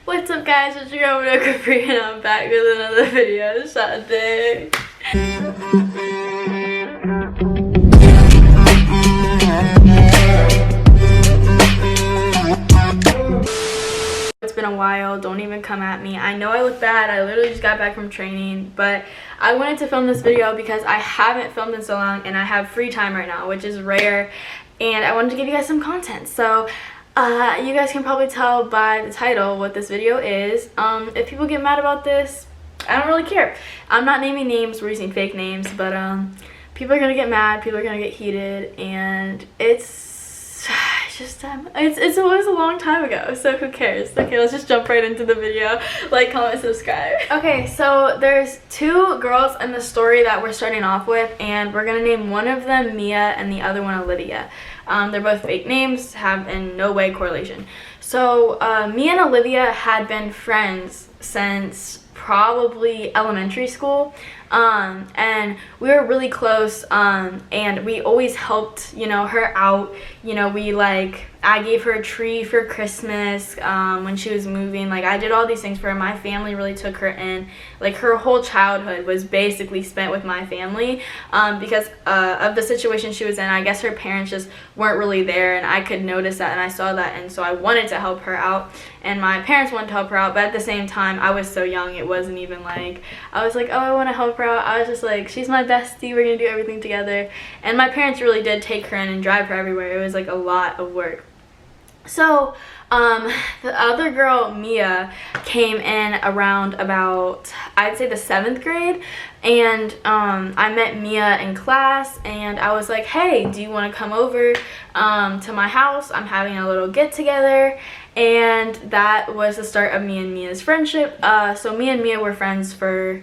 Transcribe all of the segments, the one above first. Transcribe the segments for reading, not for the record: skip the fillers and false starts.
What's up guys, it's your girl monroecapri and I'm back with another video. Shot day. It's been a while, don't even come at me. I know I look bad, I literally just got back from training, but I wanted to film this video because I haven't filmed in so long and I have free time right now, which is rare, and I wanted to give you guys some content. So you guys can probably tell by the title what this video is. If people get mad about this, I don't really care. I'm not naming names, we're using fake names, but people are gonna get mad, people are gonna get heated, and it's it was a long time ago, so who cares? Okay, let's just jump right into the video. Like, comment, subscribe. Okay, so there's two girls in the story that we're starting off with, and we're gonna name one of them Mia and the other one Olivia. They're both fake names, have in no way correlation. So Mia and Olivia had been friends since probably elementary school, and we were really close, and we always helped, you know, her out. You know, I gave her a tree for Christmas when she was moving. Like, I did all these things for her. My family really took her in. Like, her whole childhood was basically spent with my family because of the situation she was in. I guess her parents just weren't really there, and I could notice that, and I saw that, and so I wanted to help her out, and my parents wanted to help her out, but at the same time, I was so young, it wasn't even like, I was like, oh, I want to help her out. I was just like, she's my bestie, we're gonna do everything together. And my parents really did take her in and drive her everywhere. It was like a lot of work. So the other girl, Mia, came in around about, I'd say, the 7th grade, and I met Mia in class, and I was like, hey, do you want to come over to my house? I'm having a little get together. And that was the start of me and Mia's friendship. So me and Mia were friends for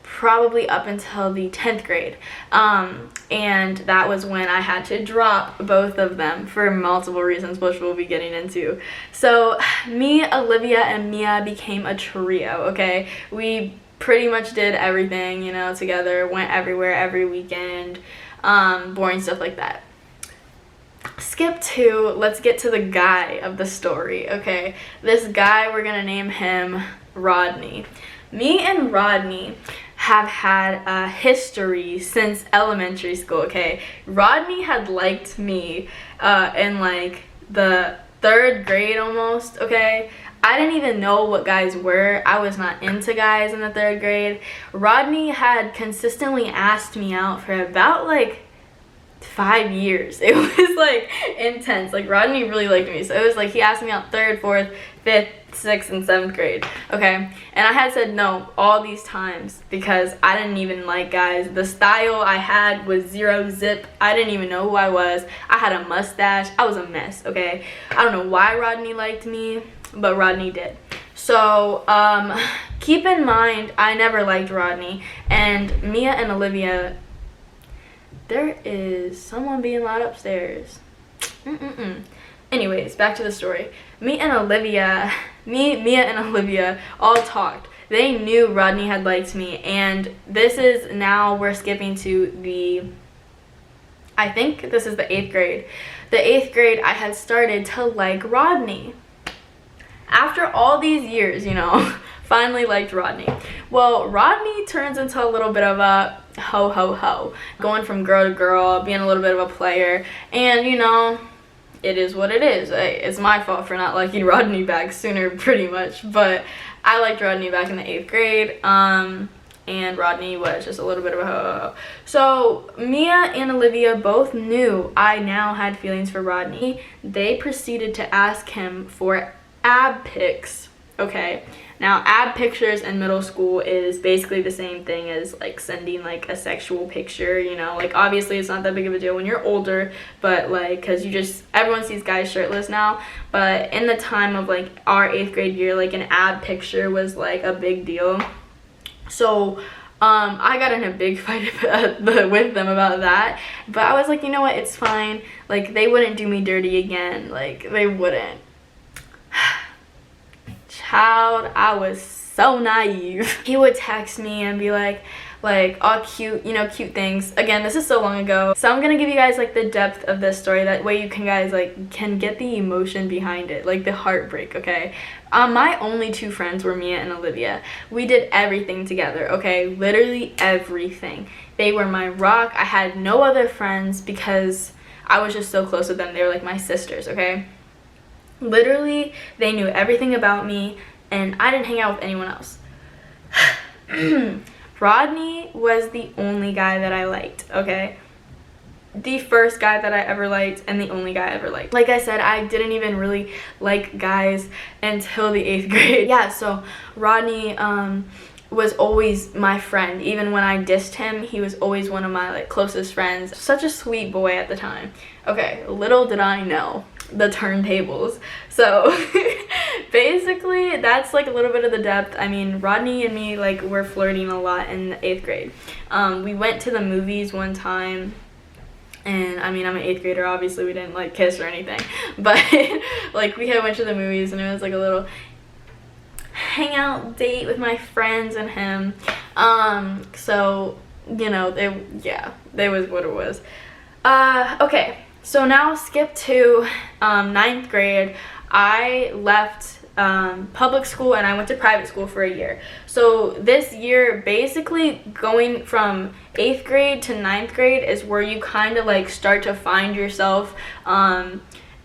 probably up until the 10th grade, and that was when I had to drop both of them for multiple reasons, which we'll be getting into. So me, Olivia, and Mia became a trio. Okay, we pretty much did everything, you know, together, went everywhere every weekend, boring stuff like that. Skip to, let's get to the guy of the story. Okay, this guy, we're gonna name him Rodney. Me and Rodney have had a history since elementary school. Okay, Rodney had liked me in like the 3rd grade almost. Okay, I didn't even know what guys were. I was not into guys in the 3rd grade. Rodney had consistently asked me out for about like 5 years. It was like intense. Like, Rodney really liked me, so it was like he asked me out 3rd, 4th, 5th, 6th, and 7th grade. Okay, and I had said no all these times because I didn't even like guys. The style I had was 0 zip. I didn't even know who I was. I had a mustache. I was a mess. Okay, I don't know why Rodney liked me, but Rodney did. So keep in mind, I never liked Rodney. And Mia and Olivia, there is someone being loud upstairs. Anyways, back to the story. Mia and Olivia all talked. They knew Rodney had liked me, and this is, now we're skipping to the, I think this is the 8th grade. The 8th grade, I had started to like Rodney. After all these years, you know, finally liked Rodney. Well, Rodney turns into a little bit of a ho, going from girl to girl, being a little bit of a player, and, you know, it is what it is. It's my fault for not liking Rodney back sooner, pretty much, but I liked Rodney back in the 8th grade, and Rodney was just a little bit of a ho. So Mia and Olivia both knew I now had feelings for Rodney. They proceeded to ask him for ab pics. Okay, now ab pictures in middle school is basically the same thing as like sending like a sexual picture, you know, like obviously it's not that big of a deal when you're older, but like, because everyone sees guys shirtless now, but in the time of like our 8th grade year, like an ab picture was like a big deal. So I got in a big fight with them about that, but I was like, you know what, it's fine, like they wouldn't do me dirty again, like they wouldn't. Child, I was so naive. He would text me and be like all cute, you know, cute things. Again, this is so long ago, so I'm gonna give you guys like the depth of this story, that way you can guys like can get the emotion behind it, like the heartbreak. Okay, my only two friends were Mia and Olivia. We did everything together, okay, literally everything. They were my rock. I had no other friends because I was just so close with them. They were like my sisters, okay. Literally, they knew everything about me, and I didn't hang out with anyone else. Rodney was the only guy that I liked, okay? The first guy that I ever liked and the only guy I ever liked. Like I said, I didn't even really like guys until the 8th grade. Yeah, so Rodney was always my friend. Even when I dissed him, he was always one of my like closest friends. Such a sweet boy at the time. Okay, little did I know the turntables. So basically that's like a little bit of the depth. I mean, Rodney and me like were flirting a lot in the 8th grade. We went to the movies one time, and I mean, I'm an 8th grader, obviously we didn't like kiss or anything, but like we had went to the movies and it was like a little hangout date with my friends and him. So you know, they was what it was. Okay, so now skip to 9th grade. I left public school and I went to private school for a year. So this year, basically going from 8th grade to 9th grade is where you kind of like start to find yourself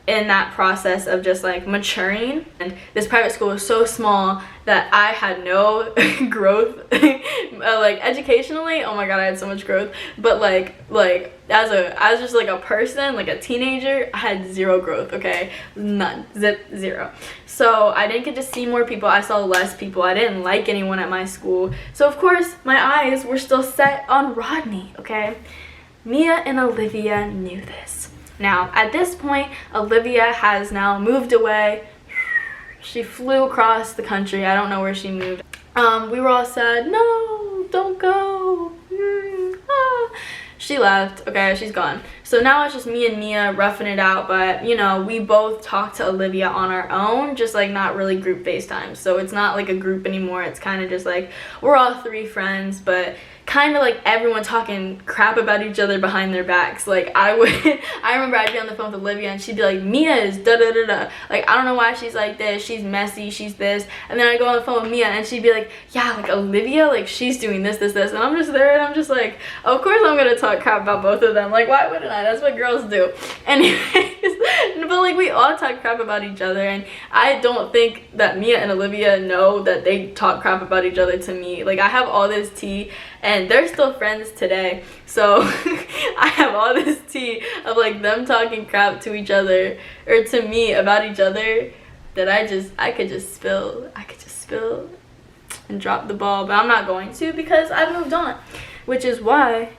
in that process of just like maturing. And this private school was so small that I had no growth like educationally. Oh my god, I had so much growth, but like as just like a person, like a teenager, I had zero growth. Okay, none, zero. So I didn't get to see more people. I saw less people. I didn't like anyone at my school, so of course my eyes were still set on Rodney. Okay, Mia and Olivia knew this. Now, at this point, Olivia has now moved away. She flew across the country. I don't know where she moved. We were all sad. No, don't go. She left. Okay, she's gone. So now it's just me and Mia roughing it out, but you know, we both talk to Olivia on our own, just like not really group FaceTime. So it's not like a group anymore. It's kind of just like we're all three friends, but kind of like everyone talking crap about each other behind their backs. Like I remember I'd be on the phone with Olivia and she'd be like, Mia is da da da da. Like, I don't know why she's like this. She's messy. She's this. And then I go on the phone with Mia and she'd be like, yeah, like Olivia, like she's doing this. And I'm just there and I'm just like, of course I'm gonna talk crap about both of them. Like, why wouldn't I? That's what girls do. Anyways, but like we all talk crap about each other, and I don't think that Mia and Olivia know that they talk crap about each other to me. Like, I have all this tea and they're still friends today, so I have all this tea of like them talking crap to each other or to me about each other that I could just spill and drop the ball, but I'm not going to because I've moved on, which is why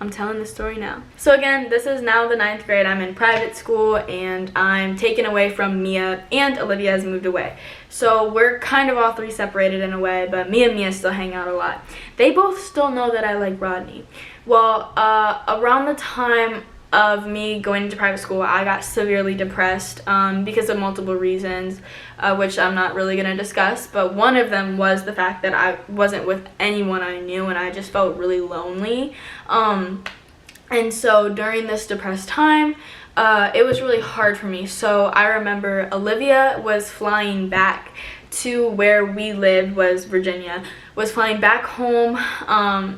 I'm telling the story now. So again, this is now the 9th grade. I'm in private school and I'm taken away from Mia, and Olivia has moved away. So we're kind of all three separated in a way, but me and Mia still hang out a lot. They both still know that I like Rodney. Well, around the time of me going into private school, I got severely depressed because of multiple reasons, which I'm not really going to discuss, but one of them was the fact that I wasn't with anyone I knew and I just felt really lonely. And so during this depressed time, it was really hard for me. So I remember Olivia was flying back to where we lived, was Virginia, was flying back home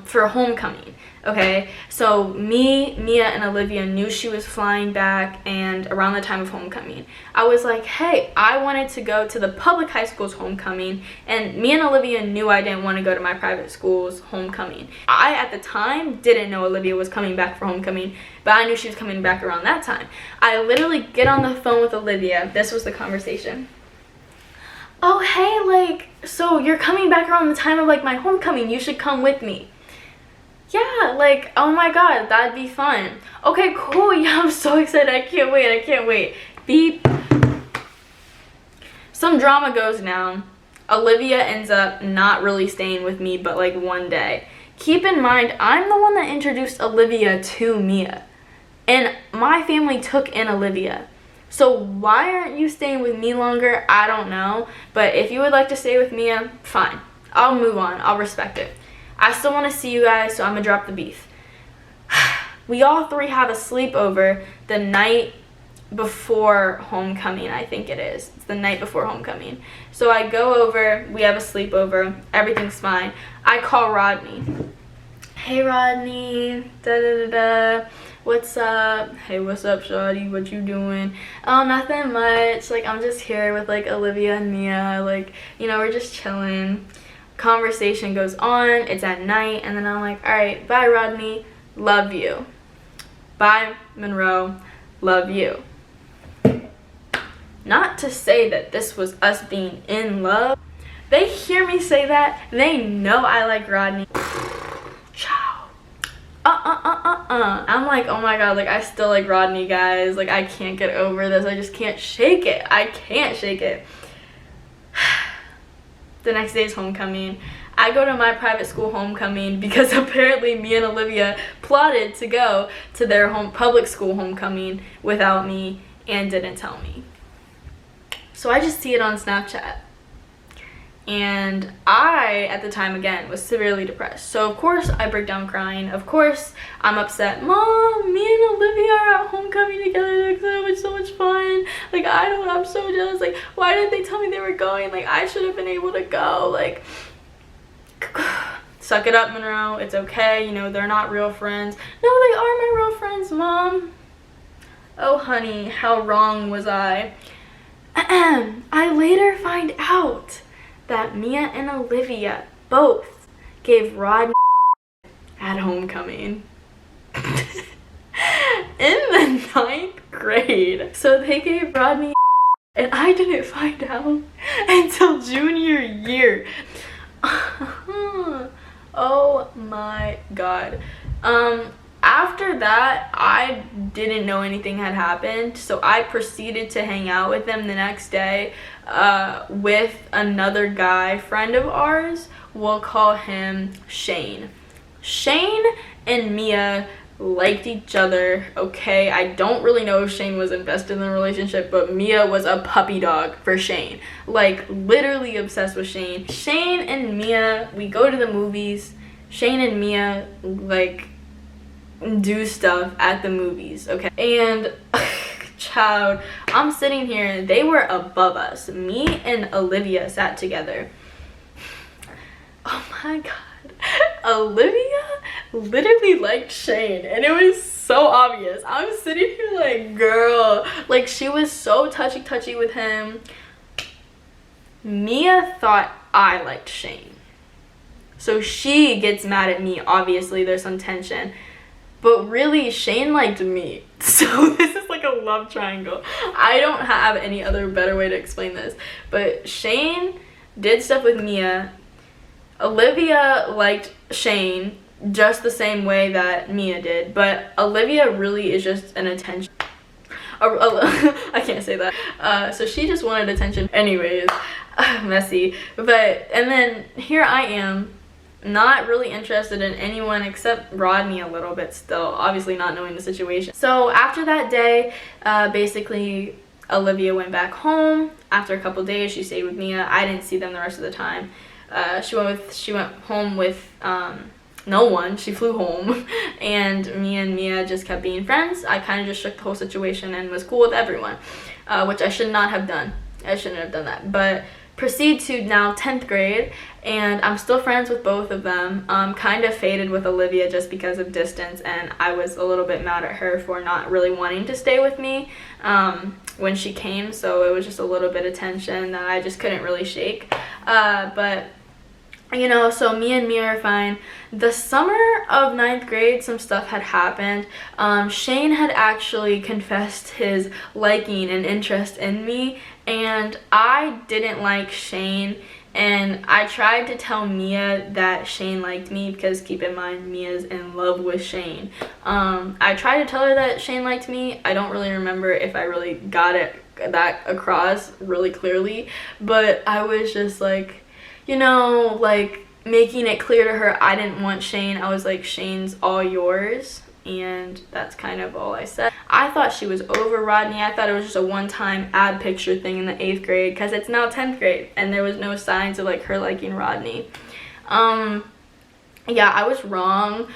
for homecoming. Okay, so me, Mia, and Olivia knew she was flying back, and around the time of homecoming, I was like, hey, I wanted to go to the public high school's homecoming, and me and Olivia knew I didn't want to go to my private school's homecoming. I, at the time, didn't know Olivia was coming back for homecoming, but I knew she was coming back around that time. I literally get on the phone with Olivia. This was the conversation. Oh, hey, like, so you're coming back around the time of, like, my homecoming. You should come with me. Yeah, like, oh my god, that'd be fun. Okay, cool. Yeah, I'm so excited. I can't wait. Beep. Some drama goes down. Olivia ends up not really staying with me, but like one day. Keep in mind, I'm the one that introduced Olivia to Mia, and my family took in Olivia. So why aren't you staying with me longer? I don't know. But if you would like to stay with Mia, fine. I'll move on. I'll respect it. I still want to see you guys, so I'm gonna drop the beef. We all three have a sleepover the night before homecoming, I think it is. It's the night before homecoming. So I go over, we have a sleepover, everything's fine. I call Rodney. Hey Rodney, da da da da. What's up? Hey, what's up, shawty? What you doing? Oh, nothing much. Like, I'm just here with like Olivia and Mia. Like, you know, we're just chilling. Conversation goes on. It's at night, and then I'm like, all right, bye, Rodney. Love you. Bye, Monroe. Love you. Not to say that this was us being in love. They hear me say that. They know I like Rodney. Ciao. I'm like, oh my god, like I still like Rodney, guys. Like I can't get over this. I just can't shake it. I can't shake it. The next day is homecoming. I go to my private school homecoming because apparently me and Olivia plotted to go to their public school homecoming without me and didn't tell me. So I just see it on Snapchat. And I, at the time, again, was severely depressed. So, of course, I break down crying. Of course, I'm upset. Mom, me and Olivia are at homecoming together. Like, so much fun. Like, I'm so jealous. Like, why didn't they tell me they were going? Like, I should have been able to go. Like, suck it up, Monroe. It's okay. You know, they're not real friends. No, they are my real friends, Mom. Oh, honey, how wrong was I? I later find out that Mia and Olivia both gave Rodney at homecoming. In the 9th grade. So they gave Rodney and I didn't find out until junior year. Oh my god. After that, I didn't know anything had happened, so I proceeded to hang out with them the next day with another guy friend of ours. We'll call him Shane. Shane and Mia liked each other, okay? I don't really know if Shane was invested in the relationship, but Mia was a puppy dog for Shane. Like, literally obsessed with Shane. Shane and Mia, we go to the movies. Shane and Mia, like, do stuff at the movies, okay? And child, I'm sitting here, they were above us. Me and Olivia sat together. Oh my god. Olivia literally liked Shane, and it was so obvious. I'm sitting here like, girl, like she was so touchy with him. Mia thought I liked Shane, so she gets mad at me. Obviously there's some tension. But really, Shane liked me. So this is like a love triangle. I don't have any other better way to explain this. But Shane did stuff with Mia. Olivia liked Shane just the same way that Mia did. But Olivia really is just an attention. I can't say that. So she just wanted attention. Anyways, messy. But, and then here I am, not really interested in anyone except Rodney a little bit still, obviously not knowing the situation. So after that day, basically Olivia went back home. After a couple days, she stayed with Mia. I didn't see them the rest of the time. She went home with no one. She flew home, and me and Mia just kept being friends. I kind of just shook the whole situation and was cool with everyone, which I should not have done. I shouldn't have done that. But proceed to now 10th grade, and I'm still friends with both of them. Kind of faded with Olivia just because of distance, and I was a little bit mad at her for not really wanting to stay with me when she came, so it was just a little bit of tension that I just couldn't really shake. But you know, so me and Mia are fine. The summer of 9th grade, some stuff had happened. Shane had actually confessed his liking and interest in me, and I didn't like Shane, and I tried to tell Mia that Shane liked me because, keep in mind, Mia's in love with Shane. I tried to tell her that Shane liked me. I don't really remember if I really got that across really clearly, but I was just like, you know, like making it clear to her I didn't want Shane. I was like, Shane's all yours, and that's kind of all I said. I thought she was over Rodney. I thought it was just a one-time ad picture thing in the 8th grade because it's now 10th grade and there was no signs of like her liking Rodney. Yeah, I was wrong.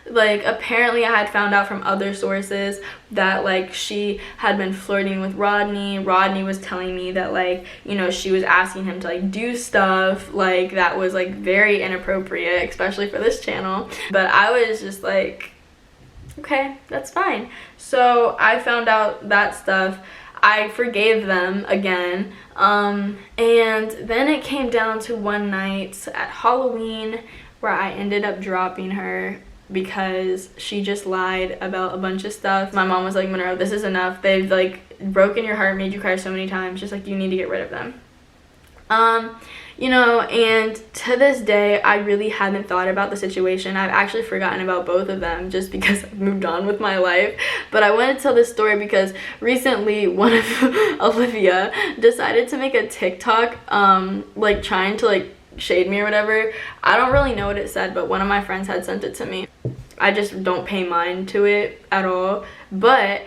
Like apparently I had found out from other sources that like she had been flirting with Rodney. Rodney was telling me that like, you know, she was asking him to like do stuff like that was like very inappropriate, especially for this channel. But I was just like, okay, that's fine. So I found out that stuff. I forgave them again, and then it came down to one night at Halloween where I ended up dropping her because she just lied about a bunch of stuff. My mom was like, Monroe, this is enough. They've like broken your heart, made you cry so many times, just like you need to get rid of them. You know, and to this day, I really haven't thought about the situation. I've actually forgotten about both of them just because I've moved on with my life. But I wanted to tell this story because recently one of Olivia decided to make a TikTok, like trying to like shade me or whatever. I don't really know what it said, but one of my friends had sent it to me. I just don't pay mind to it at all. But,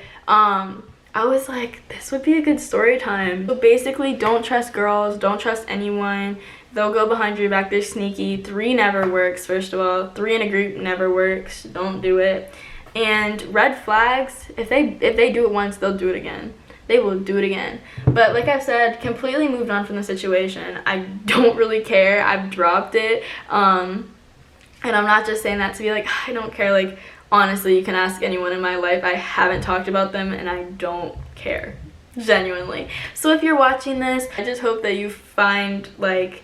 I was like, this would be a good story time. So basically, don't trust girls, don't trust anyone. They'll go behind your back, they're sneaky. 3 never works, first of all. 3 in a group never works, don't do it. And red flags, if they do it once, they'll do it again. They will do it again. But like I said, completely moved on from the situation. I don't really care, I've dropped it. And I'm not just saying that to be like, I don't care, like, honestly, you can ask anyone in my life. I haven't talked about them and I don't care, genuinely. So if you're watching this, I just hope that you find like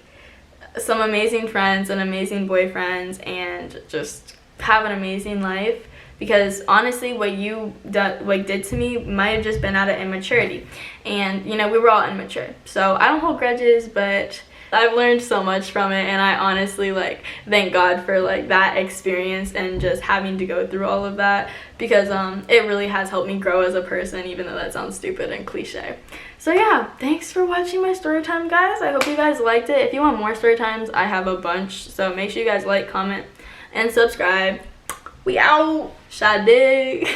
some amazing friends and amazing boyfriends and just have an amazing life, because honestly what you did to me might have just been out of immaturity, and you know, we were all immature. So I don't hold grudges, but I've learned so much from it, and I honestly like thank God for like that experience and just having to go through all of that, because it really has helped me grow as a person, even though that sounds stupid and cliche. So yeah, thanks for watching my story time, guys. I hope you guys liked it. If you want more story times, I have a bunch, so make sure you guys like, comment, and subscribe. We out. Shade.